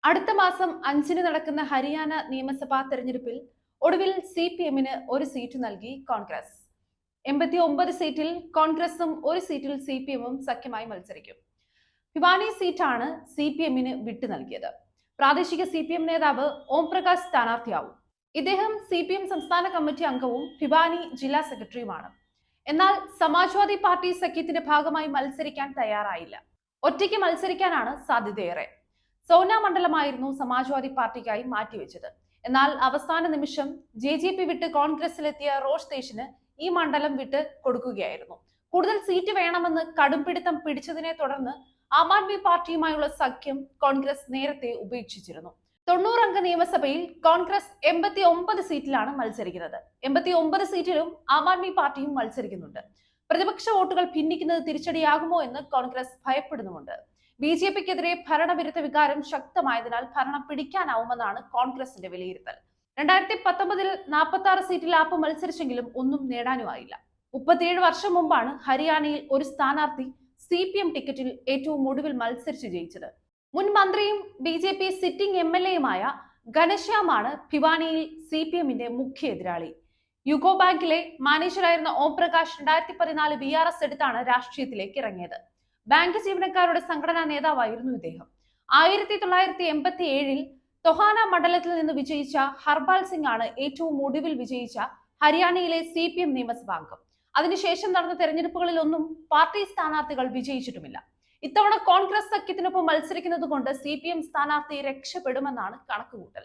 അടുത്ത മാസം 5-ന് നടക്കുന്ന ഹരിയാന നിയമസഭാ തെരഞ്ഞെടുപ്പിൽ ഒടുവിൽ CPM-ന് ഒരു സീറ്റ് നൽകി കോൺഗ്രസ്. 89 സീറ്റിൽ കോൺഗ്രസും ഒരു സീറ്റിൽ CPM-ഉം സഖ്യമായി മത്സരിക്കും. ഭിവാനി സീറ്റാണ് CPM-ന് വിട്ടു നൽകിയത്. പ്രാദേശിക CPM നേതാവ് ഓം പ്രകാശ് സ്ഥാനാർത്ഥിയാവും. ഇദ്ദേഹം CPM സംസ്ഥാന കമ്മിറ്റി അംഗവും ഭിവാനി ജില്ലാ സെക്രട്ടറിയുമാണ്. എന്നാൽ സമാജ്വാദി പാർട്ടി സഖ്യത്തിന്റെ ഭാഗമായി മത്സരിക്കാൻ തയ്യാറായില്ല. ഒറ്റയ്ക്ക് മത്സരിക്കാനാണ് സാധ്യതയേറെ. സോന മണ്ഡലമായിരുന്നു സമാജ്വാദി പാർട്ടിക്കായി മാറ്റിവെച്ചത്. എന്നാൽ അവസാന നിമിഷം JJP വിട്ട് കോൺഗ്രസിലെത്തിയ റോഷ് ദേശിന് ഈ മണ്ഡലം വിട്ട് കൊടുക്കുകയായിരുന്നു. കൂടുതൽ സീറ്റ് വേണമെന്ന് കടുംപിടുത്തം പിടിച്ചതിനെ തുടർന്ന് ആം ആദ്മി പാർട്ടിയുമായുള്ള സഖ്യം കോൺഗ്രസ് നേരത്തെ ഉപേക്ഷിച്ചിരുന്നു. 90 അംഗ നിയമസഭയിൽ കോൺഗ്രസ് 89 സീറ്റിലാണ് മത്സരിക്കുന്നത്. 89 സീറ്റിലും ആം ആദ്മി പാർട്ടിയും മത്സരിക്കുന്നുണ്ട്. പ്രതിപക്ഷ വോട്ടുകൾ ഭിന്നിക്കുന്നത് തിരിച്ചടിയാകുമോ എന്ന് കോൺഗ്രസ് ഭയപ്പെടുന്നുമുണ്ട്. BJP-ക്കെതിരെ ഭരണവിരുദ്ധ വികാരം ശക്തമായതിനാൽ ഭരണം പിടിക്കാനാവുമെന്നാണ് കോൺഗ്രസിന്റെ വിലയിരുത്തൽ. 2019-ൽ 46 സീറ്റിൽ ആപ്പ് മത്സരിച്ചെങ്കിലും ഒന്നും നേടാനുമായില്ല. 37 വർഷം മുമ്പാണ് ഹരിയാനയിൽ ഒരു സ്ഥാനാർത്ഥി CPM ടിക്കറ്റിൽ ഏറ്റവും ഒടുവിൽ മത്സരിച്ച് ജയിച്ചത്. മുൻ മന്ത്രിയും BJP സിറ്റിംഗ് MLA-യുമായ ഘനശ്യാമാണ് ഭിവാനിയിൽ CPM-ന്റെ മുഖ്യ എതിരാളി. യുകോ ബാങ്കിലെ മാനേജറായിരുന്ന ഓം പ്രകാശ് 2014 VRS എടുത്താണ് രാഷ്ട്രീയത്തിലേക്ക് ഇറങ്ങിയത്. ബാങ്ക് ജീവനക്കാരുടെ സംഘടനാ നേതാവായിരുന്നു ഇദ്ദേഹം. 1987-ൽ തൊഹാന മണ്ഡലത്തിൽ നിന്ന് വിജയിച്ച ഹർപാൽ സിംഗ് ആണ് ഏറ്റവും ഒടുവിൽ വിജയിച്ച ഹരിയാനയിലെ CPM നിയമസഭാംഗം. അതിനുശേഷം നടന്ന തെരഞ്ഞെടുപ്പുകളിലൊന്നും പാർട്ടി സ്ഥാനാർത്ഥികൾ വിജയിച്ചിട്ടുമില്ല. ഇത്തവണ കോൺഗ്രസ് സഖ്യത്തിനൊപ്പം മത്സരിക്കുന്നത് കൊണ്ട് CPM സ്ഥാനാർത്ഥി രക്ഷപ്പെടുമെന്നാണ് കണക്കുകൂട്ടൽ.